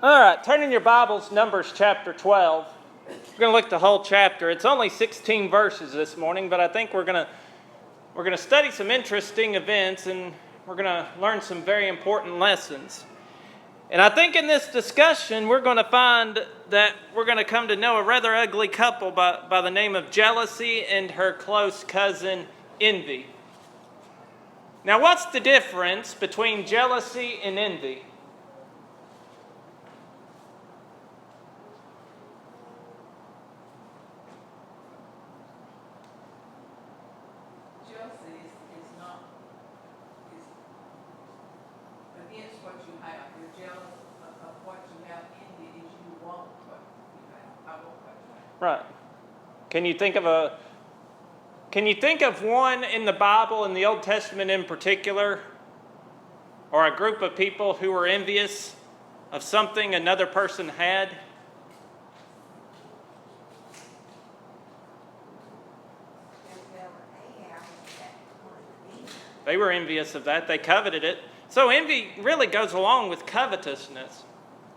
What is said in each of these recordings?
All right, turn in your Bibles, Numbers chapter 12. We're going to look at the whole chapter. It's only 16 verses this morning, but I think we're going to study some interesting events, and we're going to learn some very important lessons. And I think in this discussion, we're going to find that we're going to come to know a rather ugly couple by the name of Jealousy and her close cousin, Envy. Now, what's the difference between jealousy and envy? Right. Can you think of one in the Bible, in the Old Testament in particular, or a group of people who were envious of something another person had? They were envious of that. They coveted it. So envy really goes along with covetousness.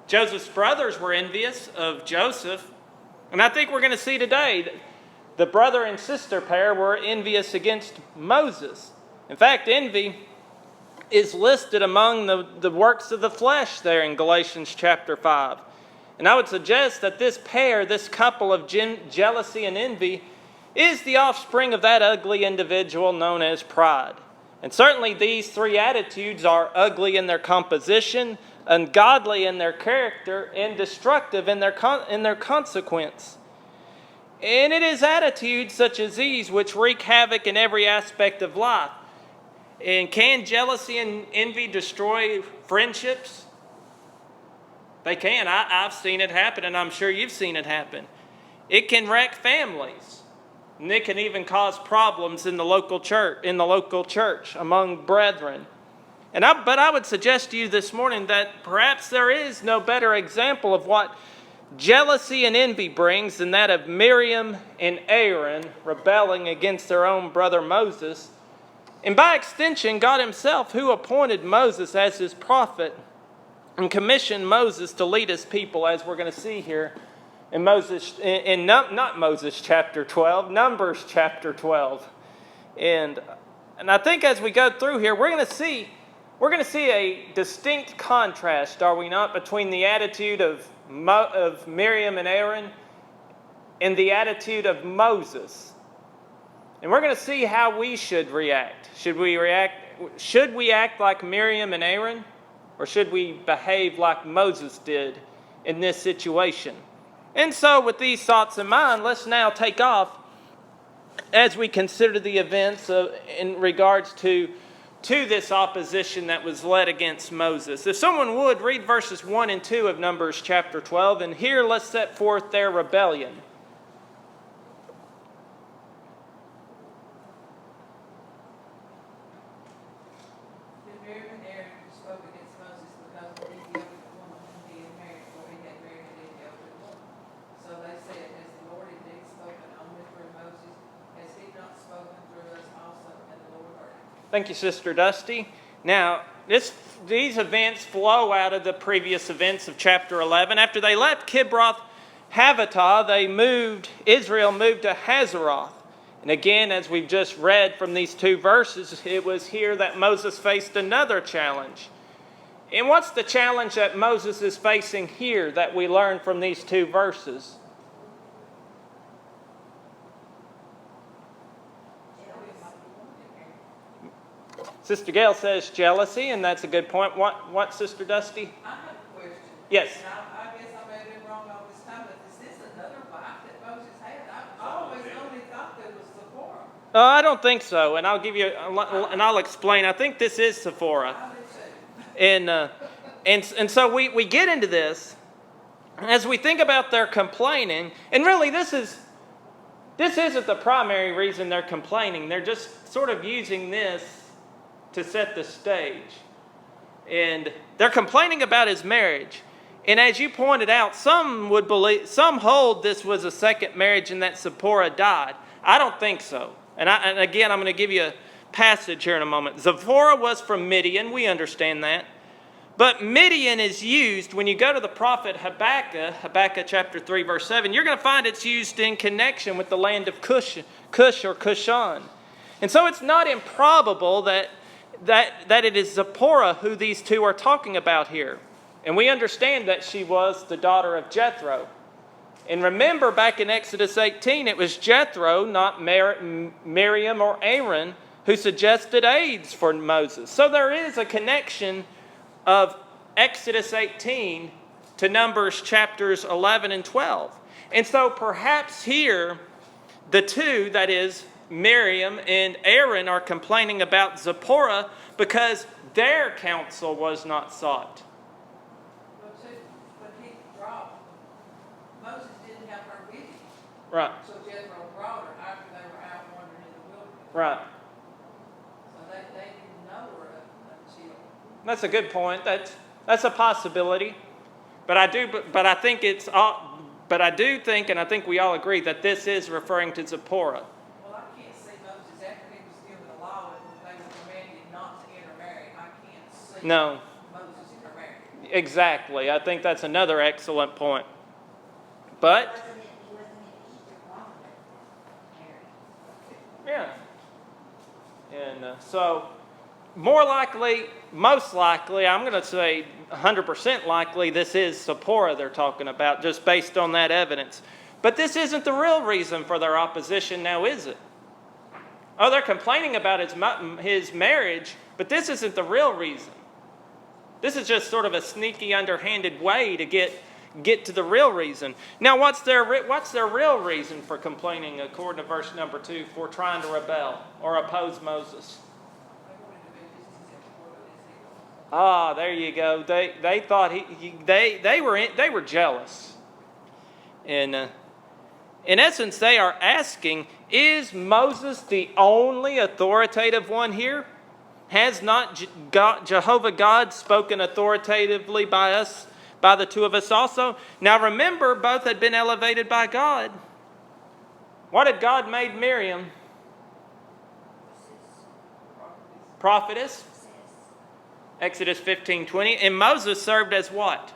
Joseph's brothers were envious of Joseph. And I think we're going to see today that the brother and sister pair were envious against Moses. In fact, envy is listed among the works of the flesh there in Galatians chapter 5. And I would suggest that this pair, this couple of jealousy and envy, is the offspring of that ugly individual known as pride. And certainly these three attitudes are ugly in their composition, ungodly in their character, and destructive in their consequence. And it is attitudes such as these which wreak havoc in every aspect of life. And can jealousy and envy destroy friendships? They can. I've seen it happen, and I'm sure you've seen it happen. It can wreck families. And it can even cause problems in the local church among brethren. But I would suggest to you this morning that perhaps there is no better example of what jealousy and envy brings than that of Miriam and Aaron rebelling against their own brother Moses. And by extension, God himself, who appointed Moses as his prophet and commissioned Moses to lead his people, as we're going to see here in Numbers chapter 12. And I think as we go through here, we're going to see a distinct contrast, are we not, between the attitude of Miriam and Aaron and the attitude of Moses. And we're going to see how we should react. Should we act like Miriam and Aaron, or should we behave like Moses did in this situation? And so with these thoughts in mind, let's now take off as we consider the events in regards to this opposition that was led against Moses. If someone would, read verses 1 and 2 of Numbers chapter 12, and here let's set forth their rebellion. Miriam and Aaron spoke against Moses because of the Ethiopian woman whom he had married, for he had married an Ethiopian woman. So they said, has the Lord indeed spoken only through Moses? Has he not spoken through us also? And the Lord heard him. Thank you, Sister Dusty. Now, these events flow out of the previous events of chapter 11. After they left Kibroth Hattaavah, Israel moved to Hazeroth. And again, as we've just read from these two verses, it was here that Moses faced another challenge. And what's the challenge that Moses is facing here that we learn from these two verses? Sister Gail says jealousy, and that's a good point. What, Sister Dusty? I have a question. Yes. And I guess I may have been wrong all this time, but is this another wife that Moses had? I always only thought that was Sephora. I don't think so, and I'll explain. I think this is Sephora. And so we get into this as we think about their complaining, and really this isn't the primary reason they're complaining. They're just sort of using this to set the stage. And they're complaining about his marriage. And as you pointed out, some hold this was a second marriage and that Zipporah died. I don't think so. And again, I'm going to give you a passage here in a moment. Zipporah was from Midian. We understand that. But Midian is used, when you go to the prophet Habakkuk chapter 3, verse 7, you're going to find it's used in connection with the land of Cush or Cushan. And so it's not improbable that it is Zipporah who these two are talking about here. And we understand that she was the daughter of Jethro. And remember, back in Exodus 18, it was Jethro, not Miriam or Aaron, who suggested aids for Moses. So there is a connection of Exodus 18 to Numbers chapters 11 and 12. And so perhaps here, the two, that is, Miriam and Aaron, are complaining about Zipporah because their counsel was not sought. But he dropped. Moses didn't have her with him. Right. So Jethro brought her after they were out wandering in the wilderness. Right. So they didn't know her until. That's a good point. That's a possibility. But I do think, and I think we all agree, that this is referring to Zipporah. Well, I can't see Moses after he was given the law and they were commanded not to intermarry. I can't see No. Moses intermarrying. Exactly. I think that's another excellent point. But, yeah. And so, more likely, most likely, I'm going to say 100% likely, this is Zipporah they're talking about, just based on that evidence. But this isn't the real reason for their opposition now, is it? Oh, they're complaining about his marriage, but this isn't the real reason. This is just sort of a sneaky, underhanded way to get to the real reason. Now, what's their real reason for complaining, according to verse number 2, for trying to rebel or oppose Moses? Ah, there you go. They thought they were jealous, and in essence, they are asking: is Moses the only authoritative one here? Has not Jehovah God spoken authoritatively by us, by the two of us also? Now remember, both had been elevated by God. What had God made Miriam? Prophetess. Exodus 15:20. And Moses served as what?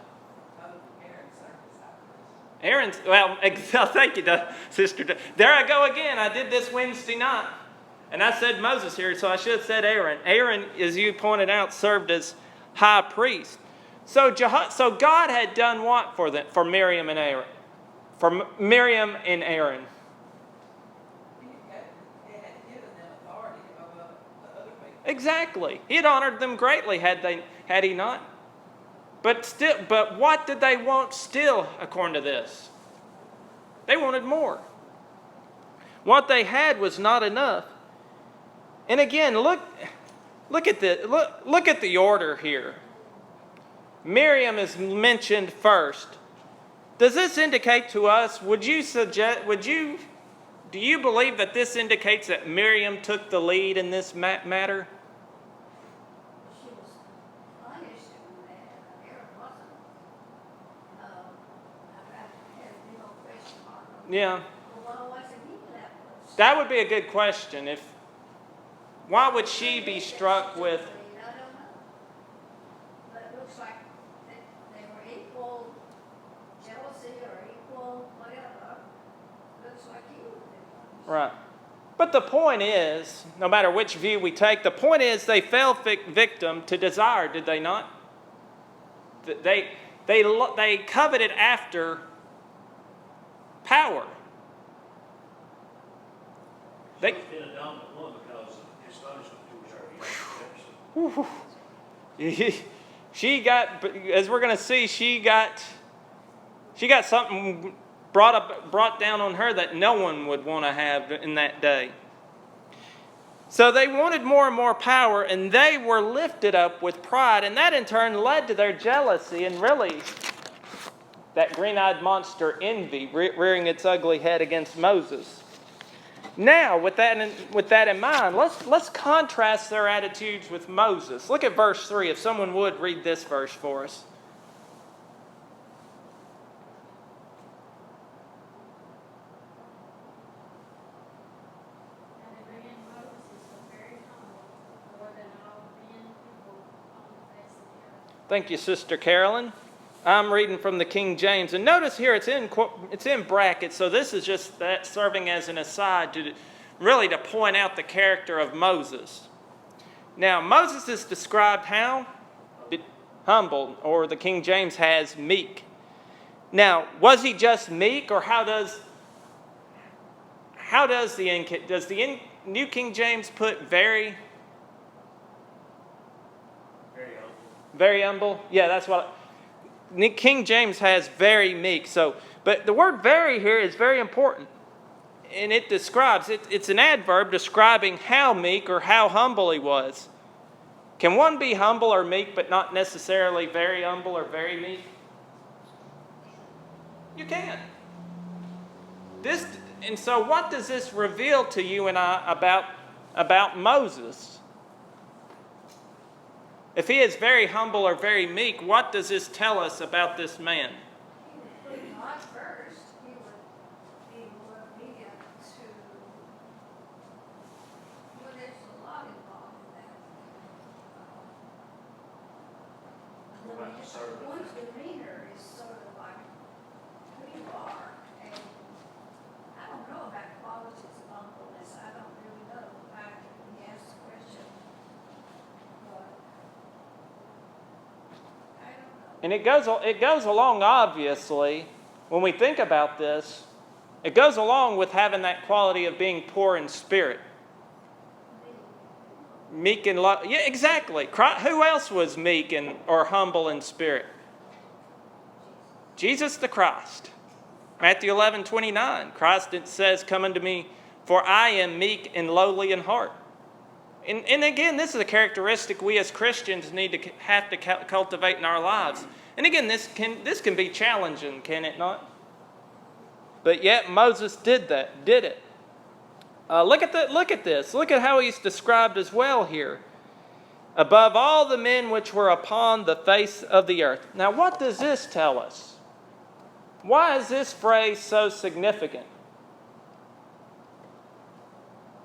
Aaron's, well, thank you, Sister. There I go again. I did this Wednesday night. And I said Moses here, so I should have said Aaron. Aaron, as you pointed out, served as high priest. So God had done what for Miriam and Aaron? For Miriam and Aaron. Exactly. He had honored them greatly, had he not? But what did they want still, according to this? They wanted more. What they had was not enough. And again, look at the order here. Miriam is mentioned first. Does this indicate to us? Do you believe that this indicates that Miriam took the lead in this matter? She was punished, and Aaron wasn't. I had a big old question mark on it. Yeah. Well, why wasn't he in that place? That would be a good question. Why would she be struck with? I don't know. But it looks like they were equal jealousy or equal whatever. Looks like he would have been punished. Right. But the point is, no matter which view we take, the point is they fell victim to desire, did they not? They coveted after power. They been a dominant one because his punishment was her. She got, as we're going to see, she got something brought down on her that no one would want to have in that day. So they wanted more and more power, and they were lifted up with pride, and that in turn led to their jealousy and really that green-eyed monster envy rearing its ugly head against Moses. Now, with that in mind, let's contrast their attitudes with Moses. Look at verse 3. If someone would read this verse for us. And the man Moses was very humble, more than all men people on the face of the earth. Thank you, Sister Carolyn. I'm reading from the King James. And notice here it's in brackets, so this is just that serving as an aside to really to point out the character of Moses. Now, Moses is described how? Humble, or the King James has meek. Now, was he just meek, or does the New King James put very? Very humble? Yeah, that's what King James has very meek. But the word very here is very important. And it describes, it's an adverb describing how meek or how humble he was. Can one be humble or meek but not necessarily very humble or very meek? You can. And so what does this reveal to you and I about Moses? If he is very humble or very meek, what does this tell us about this man? He would put God first. He would be more obedient to. Well, there's a lot involved in that. What about the servant? One's demeanor is sort of like who you are, and I don't know about qualities of humbleness. I don't really know. I can ask the question, but I don't know. And it goes along, obviously, when we think about this, it goes along with having that quality of being poor in spirit. Meek and love. Yeah, exactly. Who else was meek or humble in spirit? Jesus the Christ. Matthew 11:29. Christ says, "Come unto me, for I am meek and lowly in heart." And again, this is a characteristic we as Christians need to have to cultivate in our lives. And again, this can be challenging, can it not? But yet Moses did it. Look at this. Look at how he's described as well here. Above all the men which were upon the face of the earth. Now, what does this tell us? Why is this phrase so significant?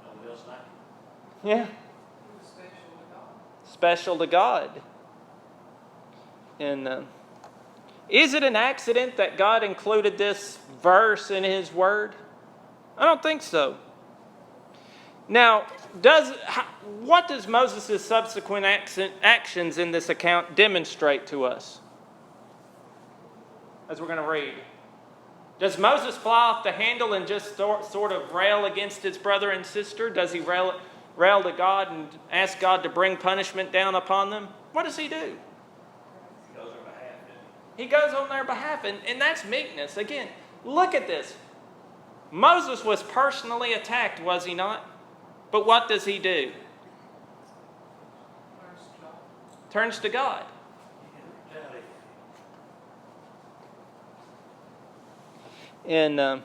Nobody else like it. Yeah. He was special to God. Special to God. And is it an accident that God included this verse in His Word? I don't think so. Now, what does Moses' subsequent actions in this account demonstrate to us? As we're going to read. Does Moses fly off the handle and just sort of rail against his brother and sister? Does he rail to God and ask God to bring punishment down upon them? What does he do? He goes on behalf, doesn't He goes on their behalf, and that's meekness. Again, look at this. Moses was personally attacked, was he not? But what does he do? First God. Turns to God. he? Retaliate. And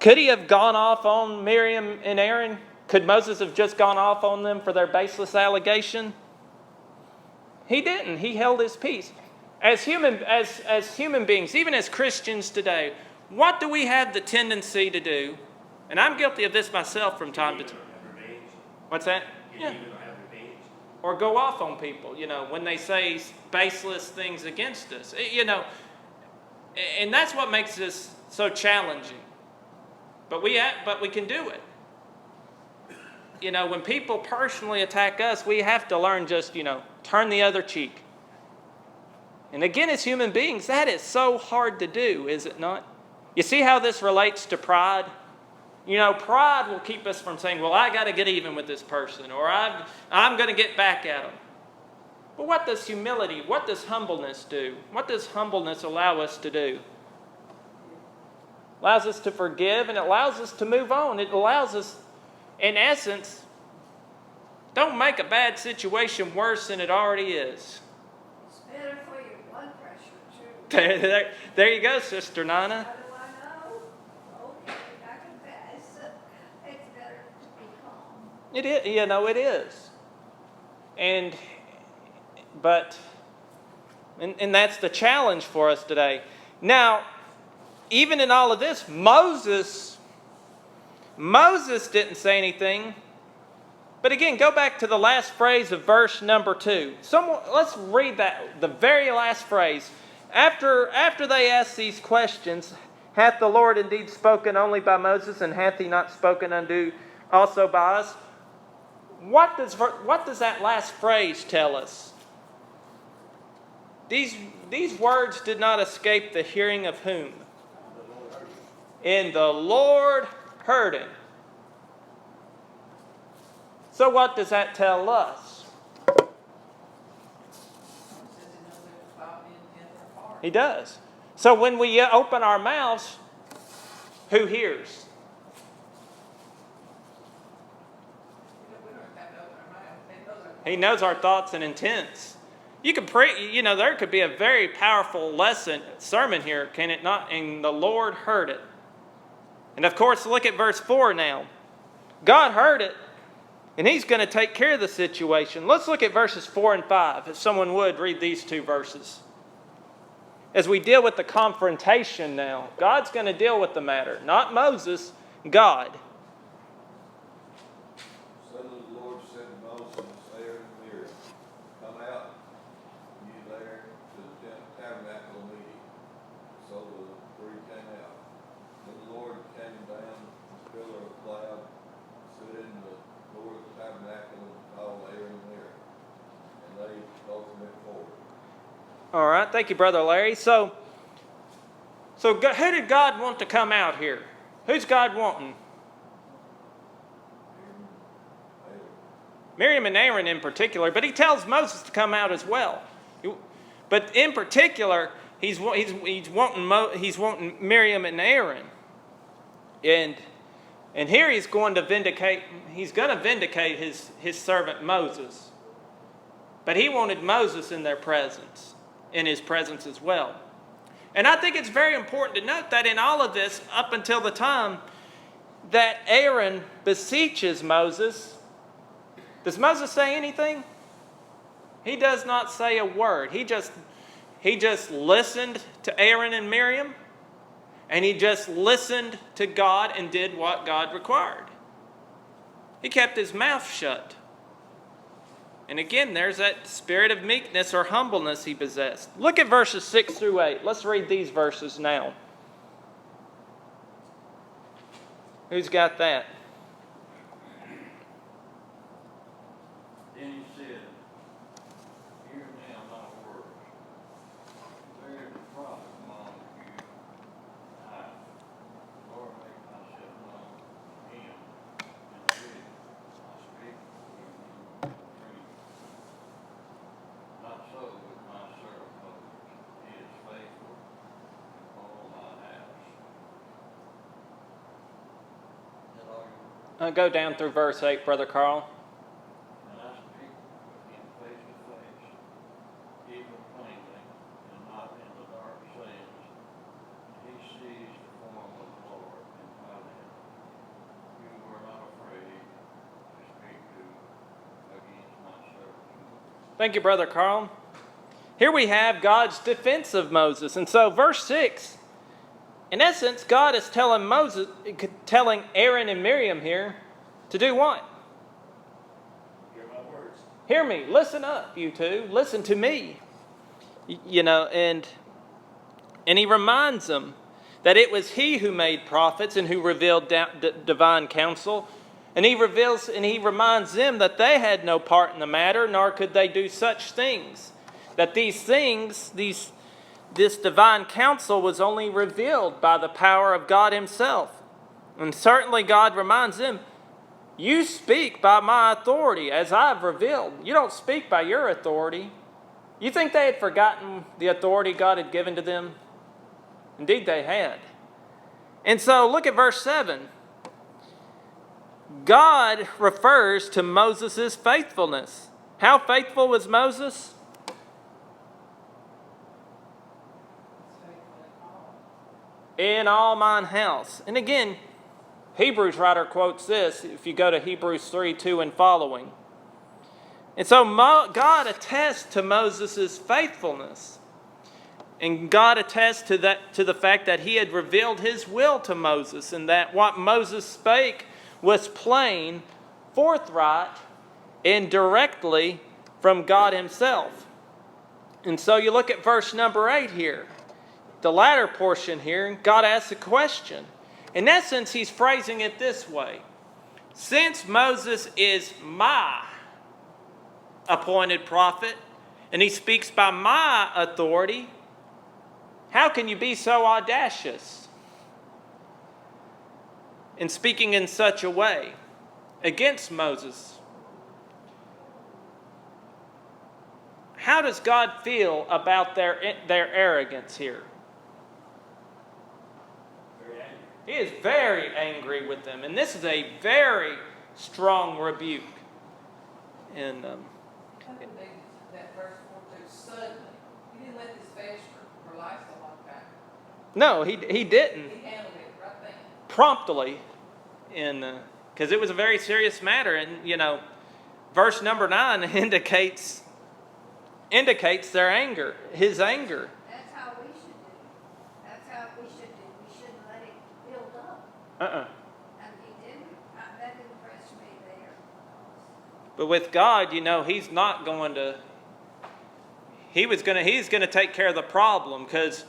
could he have gone off on Miriam and Aaron? Could Moses have just gone off on them for their baseless allegation? He didn't. He held his peace. As human beings, even as Christians today, what do we have the tendency to do? And I'm guilty of this myself from time to time. What's that? Yeah. Or go off on people, when they say baseless things against us. And that's what makes this so challenging. But we can do it. When people personally attack us, we have to learn just, turn the other cheek. And again, as human beings, that is so hard to do, is it not? You see how this relates to pride? Pride will keep us from saying, well, I got to get even with this person, or I'm going to get back at them. But what does humility, what does humbleness do? What does humbleness allow us to do? It allows us to forgive, and it allows us to move on. It allows us, in essence, don't make a bad situation worse than it already is. It's better for your blood pressure, too. There you go, Sister Nana. How do I know? Okay, I confess. It's better to be calm. It is, it is. And that's the challenge for us today. Now, even in all of this, Moses didn't say anything But again, go back to the last phrase of verse number 2. Let's read that, the very last phrase. After they ask these questions, hath the Lord indeed spoken only by Moses, and hath he not spoken unto also by us? What does that last phrase tell us? These words did not escape the hearing of whom? And the Lord heard him. So what does that tell us? He does. So when we open our mouths, who hears? He knows our thoughts and intents. You could there could be a very powerful sermon here, can it not? And the Lord heard it. And of course, look at verse 4 now. God heard it, and he's going to take care of the situation. Let's look at verses 4 and 5. If someone would, read these two verses. As we deal with the confrontation now, God's going to deal with the matter. Not Moses, God. So the Lord said to Moses, Aaron, and Miriam, come out, you there, to the tabernacle meeting. So the three came out. Then the Lord came down, a pillar of cloud, stood in the door of the tabernacle, and called Aaron and Miriam. And they both went forward. All right, thank you, Brother Larry. So who did God want to come out here? Who's God wanting? Miriam and Aaron in particular, but he tells Moses to come out as well. But in particular, he's wanting Miriam and Aaron, and here he's going to vindicate his servant Moses. But he wanted Moses in his presence as well. And I think it's very important to note that in all of this, up until the time that Aaron beseeches Moses, does Moses say anything? He does not say a word. He just listened to Aaron and Miriam, and he just listened to God and did what God required. He kept his mouth shut. And again, there's that spirit of meekness or humbleness he possessed. Look at verses 6 through 8. Let's read these verses now. Who's got that? Then he said, hear now my words. There is a prophet among you. I, the Lord, make myself known to him. And really, I speak to him in dreams. Not so with my servant Moses. He is faithful in all my house. Is that all you? Go down through verse 8, Brother Carl. And I speak with him face to face, even plainly, and not in the dark sayings. He sees the form of the Lord in Thailand. You were not afraid to speak to against my servant. Thank you, Brother Carl. Here we have God's defense of Moses. And so verse 6, in essence, God is telling Aaron and Miriam here to do what? Hear my words. Hear me. Listen up, you two. Listen to me. And he reminds them that it was he who made prophets and who revealed divine counsel. And he reminds them that they had no part in the matter, nor could they do such things. That these things, this divine counsel was only revealed by the power of God himself. And certainly God reminds them, you speak by my authority as I've revealed. You don't speak by your authority. You think they had forgotten the authority God had given to them? Indeed they had. And so look at verse 7. God refers to Moses' faithfulness. How faithful was Moses? In all mine house. And again, Hebrews writer quotes this if you go to Hebrews 3:2 and following. And so God attests to Moses' faithfulness. And God attests to the fact that he had revealed his will to Moses, and that what Moses spake was plain, forthright, indirectly from God himself. And so you look at verse number 8 here, the latter portion here, God asks a question. In essence, he's phrasing it this way. Since Moses is my appointed prophet, and he speaks by my authority, how can you be so audacious in speaking in such a way against Moses? How does God feel about their arrogance here? Very angry. He is very angry with them, and this is a very strong rebuke. And I believe that verse 4 suddenly, he didn't let this fester for life a long time. no, he didn't He handled it right then. promptly, because it was a very serious matter. And verse number 9 indicates their anger, his anger. That's how we should do. That's how we should do. We shouldn't let it build up. And he didn't. That impressed me there. But with God, he's not going to. He's going to take care of the problem. Because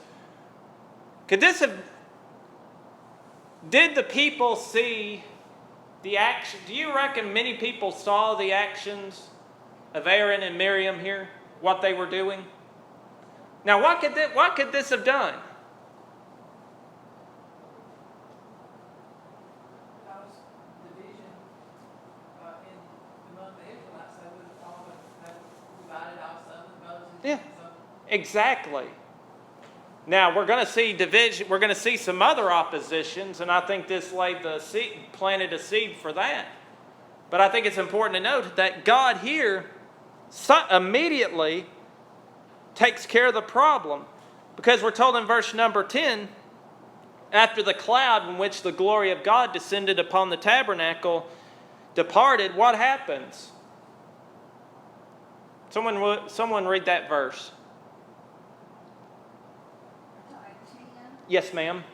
could this have? Did the people see the action? Do you reckon many people saw the actions of Aaron and Miriam here? What they were doing? Now, what could this have done? Because division among the Israelites, they would have all divided off some of Moses. Yeah. And some. Exactly. Now we're going to see division. We're going to see some other oppositions, and I think this planted a seed for that. But I think it's important to note that God here immediately takes care of the problem, because we're told in verse number 10, after the cloud in which the glory of God descended upon the tabernacle departed, what happens? Someone read that verse. Yes, ma'am. And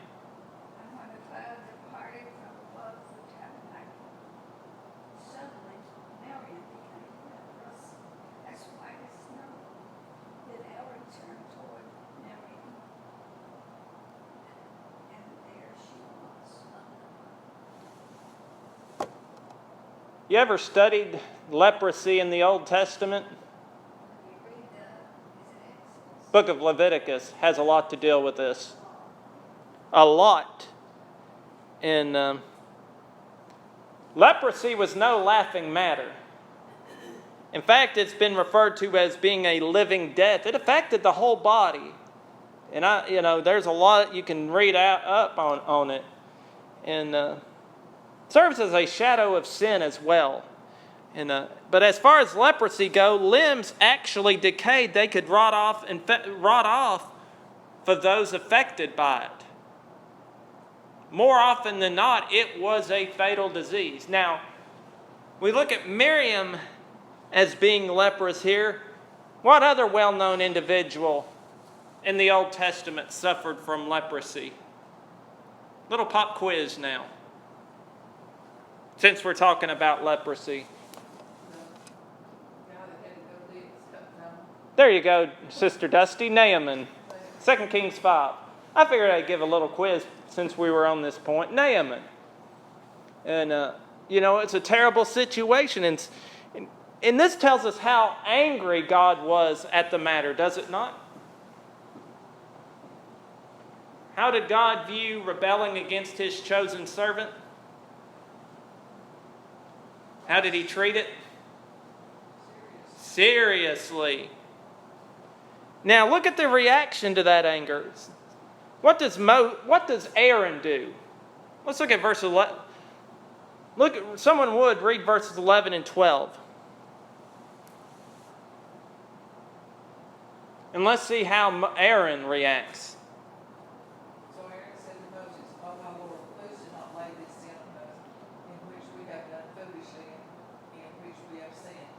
when the cloud departed from above the tabernacle, suddenly Miriam became leprous, as white as snow. Then Aaron turned toward Miriam, and there she was. You ever studied leprosy in the Old Testament? When you read is it Exodus? Book of Leviticus has a lot to deal with this. A lot. And leprosy was no laughing matter. In fact, it's been referred to as being a living death. It affected the whole body. And there's a lot you can read up on it. And serves as a shadow of sin as well. And but as far as leprosy go, limbs actually decayed. They could rot off for those affected by it. More often than not, it was a fatal disease. Now, we look at Miriam as being leprous here. What other well-known individual in the Old Testament suffered from leprosy? Little pop quiz now, since we're talking about leprosy. The guy that had to go dig his cut down. There you go, Sister Dusty. Naaman, 2 Kings 5. I figured I'd give a little quiz since we were on this point. Naaman. And, it's a terrible situation. And this tells us how angry God was at the matter, does it not? How did God view rebelling against his chosen servant? How did he treat it? Seriously. Now look at the reaction to that anger. What does Aaron do? Let's look at verse 11. Someone would read verses 11 and 12. And let's see how Aaron reacts. So Aaron said to Moses, O my Lord, please do not lay this sin on us, in which we have done foolishly, and in which we have sinned.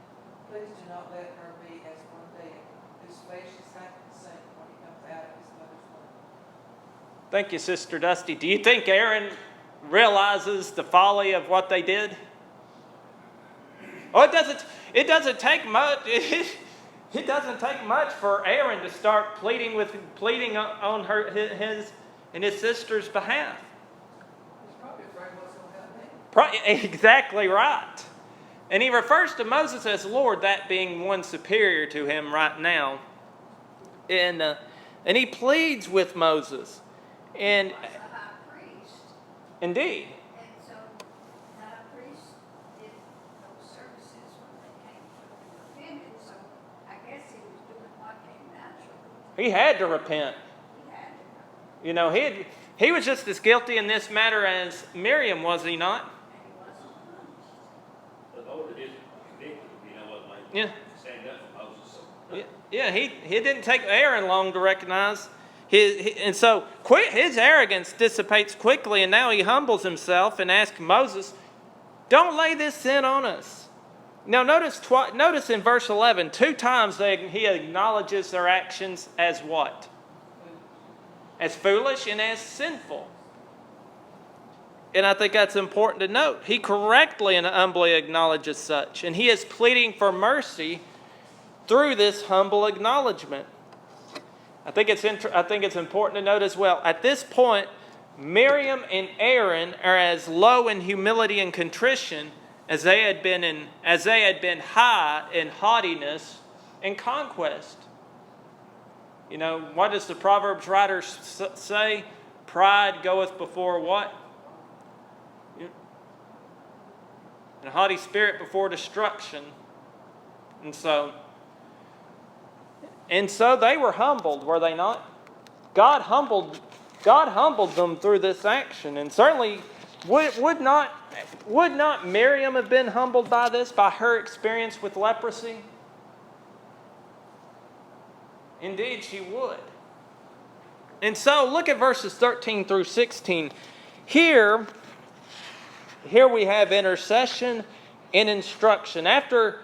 Please do not let her be as one dead, whose flesh is half consumed when he comes out of his mother's womb. Thank you, Sister Dusty. Do you think Aaron realizes the folly of what they did? Oh, it doesn't take much. It doesn't take much for Aaron to start pleading on his and his sister's behalf. He's probably afraid what's going to happen next. Exactly right. And he refers to Moses as Lord, that being one superior to him right now. And he pleads with Moses. And was a high priest. indeed. And so the high priest did those services when they came to offended, so I guess he was doing what came naturally. He had to repent. He had to, You know, he was just as guilty in this matter as Miriam, was he not? and he wasn't punished. The Lord is convicted, what, like, Yeah. stand up for Moses. So, Yeah, he didn't take Aaron long to recognize. And so his arrogance dissipates quickly, and now he humbles himself and asks Moses, don't lay this sin on us. Now notice in verse 11, 2 times he acknowledges their actions as what? As foolish and as sinful. And I think that's important to note. He correctly and humbly acknowledges such, and he is pleading for mercy through this humble acknowledgement. I think it's important to note as well. At this point, Miriam and Aaron are as low in humility and contrition as they had been high in haughtiness and conquest. You know, what does the Proverbs writer say? Pride goeth before what? And a haughty spirit before destruction. And so they were humbled, were they not? God humbled them through this action. And certainly would not Miriam have been humbled by this, by her experience with leprosy? Indeed, she would. And so look at verses 13 through 16. Here we have intercession and instruction. After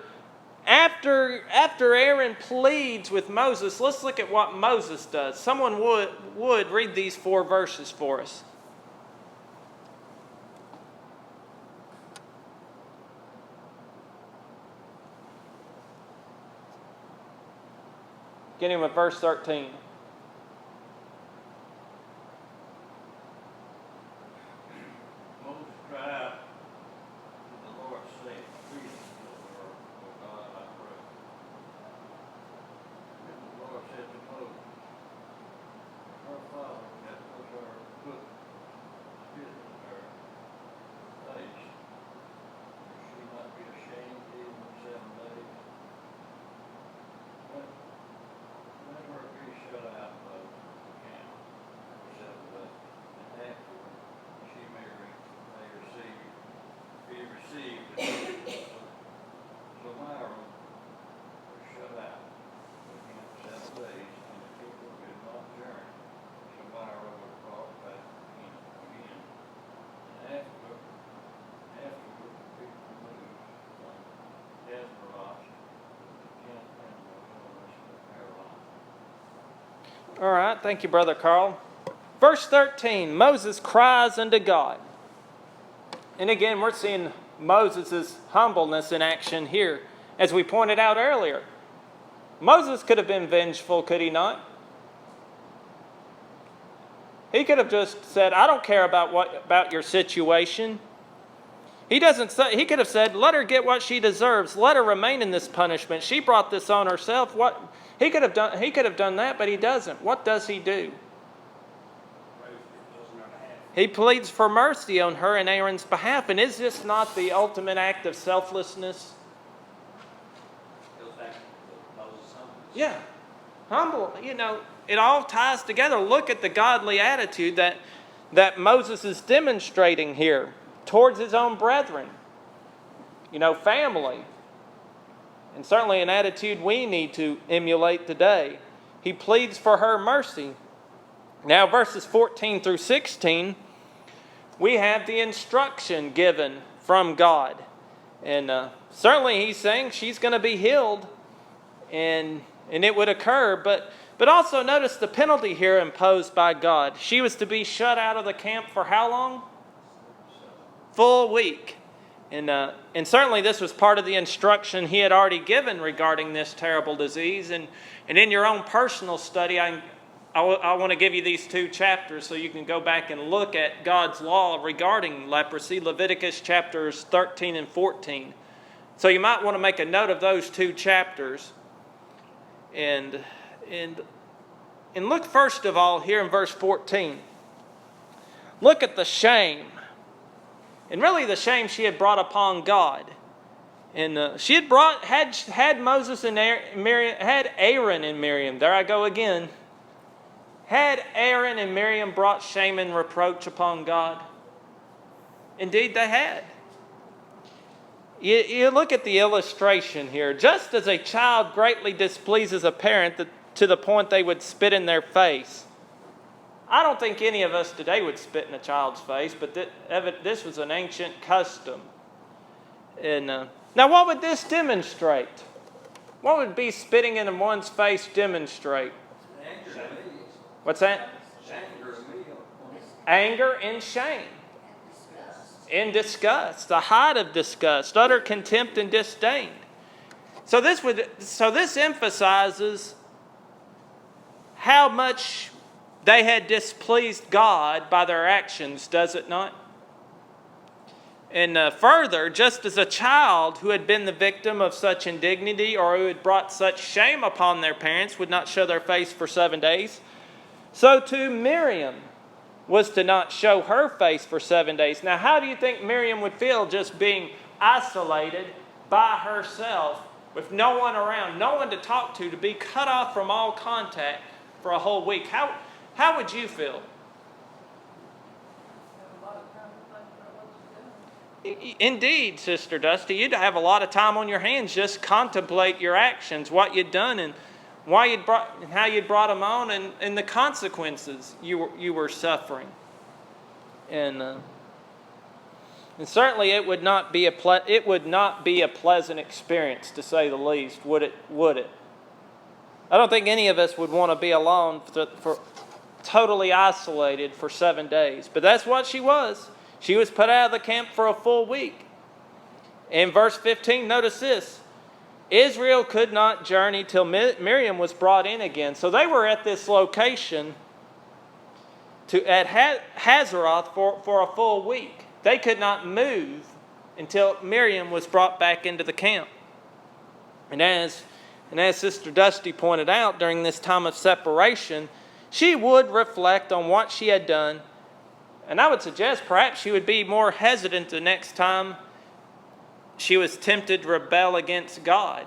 Aaron pleads with Moses, let's look at what Moses does. Someone would read these 4 verses for us. Beginning with verse 13. Moses cried out to the Lord, saying, Please, O God, I pray. And the Lord said to Moses, her father hath put spit in her face. Will she not be ashamed even 7 days? Let her be shut out of the camp for 7 days, and afterward she may be received. So Myra was shut out of the camp 7 days, and the people did not journey. So Myra was brought back in again. And afterward the people moved from Hezbollah to the camp in the wilderness of Paran. All right, thank you, Brother Carl. Verse 13, Moses cries unto God. And again, we're seeing Moses' humbleness in action here. As we pointed out earlier, Moses could have been vengeful, could he not? He could have just said, I don't care about your situation. He could have said, let her get what she deserves. Let her remain in this punishment. She brought this on herself. He could have done that, but he doesn't. What does he do? He pleads for mercy on her and Aaron's behalf. And is this not the ultimate act of selflessness? goes back to Moses' humbleness. Yeah. Humble. It all ties together. Look at the godly attitude that Moses is demonstrating here towards his own brethren. Family. And certainly an attitude we need to emulate today. He pleads for her mercy. Now, verses 14 through 16, we have the instruction given from God. And certainly he's saying she's going to be healed, and it would occur. But also notice the penalty here imposed by God. She was to be shut out of the camp for how long? Full week. And certainly this was part of the instruction he had already given regarding this terrible disease. And in your own personal study, I want to give you these 2 chapters so you can go back and look at God's law regarding leprosy, Leviticus chapters 13 and 14. So you might want to make a note of those 2 chapters. And look first of all here in verse 14. Look at the shame. And really the shame she had brought upon God. And she had Moses and Miriam, had Aaron and Miriam. There I go again. Had Aaron and Miriam brought shame and reproach upon God? Indeed they had. You look at the illustration here. Just as a child greatly displeases a parent to the point they would spit in their face, I don't think any of us today would spit in a child's face, but this was an ancient custom. And now what would this demonstrate? What would be spitting in one's face demonstrate? What's that? Anger and shame. And disgust. The height of disgust. Utter contempt and disdain. So this emphasizes how much they had displeased God by their actions, does it not? And further, just as a child who had been the victim of such indignity or who had brought such shame upon their parents would not show their face for 7 days, so too Miriam was to not show her face for 7 days. Now, how do you think Miriam would feel just being isolated by herself with no one around, no one to talk to be cut off from all contact for a whole week? How would you feel? Have a lot of time to think about what you're doing. Indeed, Sister Dusty, you'd have a lot of time on your hands just contemplate your actions, what you'd done, and how you'd brought them on, and the consequences you were suffering. And certainly it would not be a pleasant experience, to say the least, would it? I don't think any of us would want to be alone for totally isolated for 7 days. But that's what she was. She was put out of the camp for a full week. In verse 15, notice this. Israel could not journey till Miriam was brought in again. So they were at this location at Hazeroth for a full week. They could not move until Miriam was brought back into the camp. And as Sister Dusty pointed out, during this time of separation, she would reflect on what she had done. And I would suggest perhaps she would be more hesitant the next time she was tempted to rebel against God.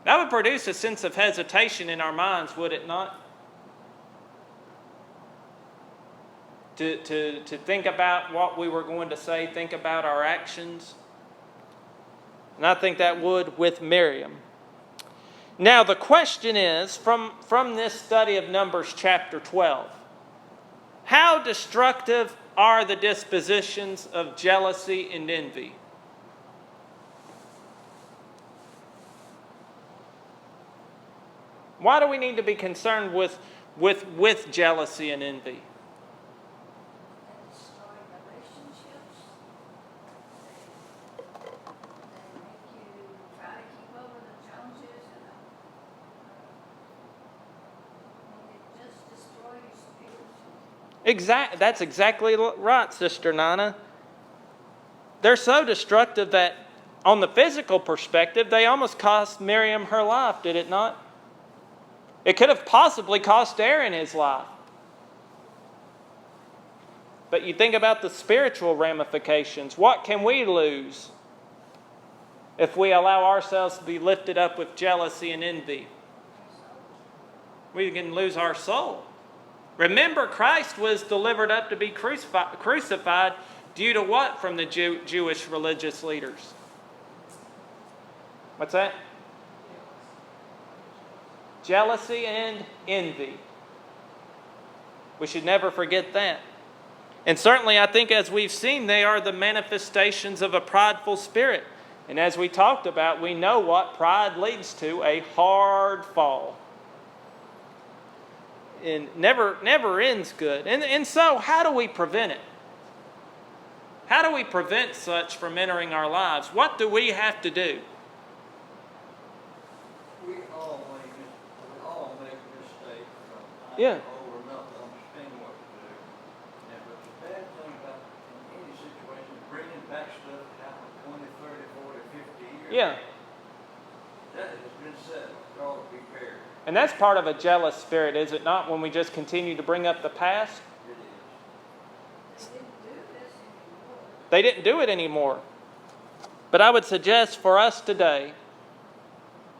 That would produce a sense of hesitation in our minds, would it not? To think about what we were going to say, think about our actions. And I think that would with Miriam. Now the question is, from this study of Numbers chapter 12, how destructive are the dispositions of jealousy and envy? Why do we need to be concerned with jealousy and envy? They destroy relationships. They make you try to keep over the Joneses, and it just destroys your spiritually. That's exactly right, Sister Nana. They're so destructive that, on the physical perspective, they almost cost Miriam her life, did it not? It could have possibly cost Aaron his life. But you think about the spiritual ramifications. What can we lose if we allow ourselves to be lifted up with jealousy and envy? We can lose our soul. Remember, Christ was delivered up to be crucified due to what from the Jewish religious leaders? What's that? Jealousy and envy. We should never forget that. And certainly, I think as we've seen, they are the manifestations of a prideful spirit. And as we talked about, we know what pride leads to: a hard fall. And never ends good. And so, how do we prevent it? How do we prevent such from entering our lives? What do we have to do? We all make mistakes from Yeah. old enough to understand what to do. And but the bad thing about in any situation, bringing back stuff that happened 20, 30, 40, 50 years. Yeah. That has been said, it ought to be fair. And that's part of a jealous spirit, is it not, when we just continue to bring up the past? It is. They didn't do this anymore. They didn't do it anymore. But I would suggest for us today,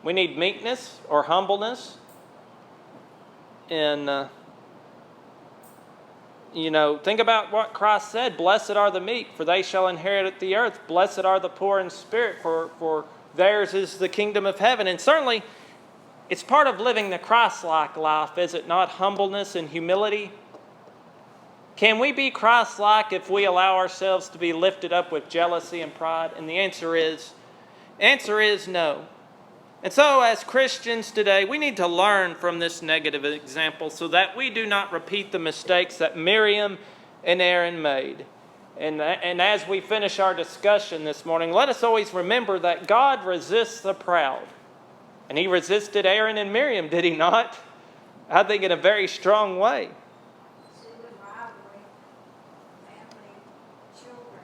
we need meekness or humbleness. And, think about what Christ said. Blessed are the meek, for they shall inherit the earth. Blessed are the poor in spirit, for theirs is the kingdom of heaven. And certainly, it's part of living the Christ-like life, is it not? Humbleness and humility. Can we be Christ-like if we allow ourselves to be lifted up with jealousy and pride? And the answer is no. And so as Christians today, we need to learn from this negative example so that we do not repeat the mistakes that Miriam and Aaron made. And as we finish our discussion this morning, let us always remember that God resists the proud. And He resisted Aaron and Miriam, did He not? I think in a very strong way. Sibling rivalry, family, children.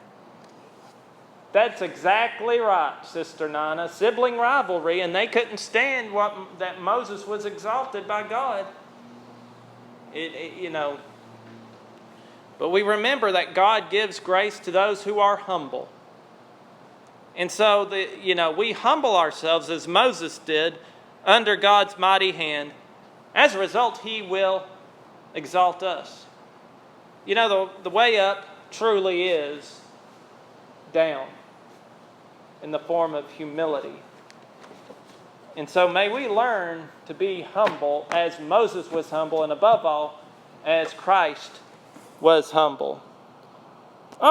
That's exactly right, Sister Nina. Sibling rivalry, and they couldn't stand that Moses was exalted by God. But we remember that God gives grace to those who are humble. And so, we humble ourselves as Moses did under God's mighty hand. As a result, He will exalt us. The way up truly is down in the form of humility. And so may we learn to be humble as Moses was humble, and above all, as Christ was humble.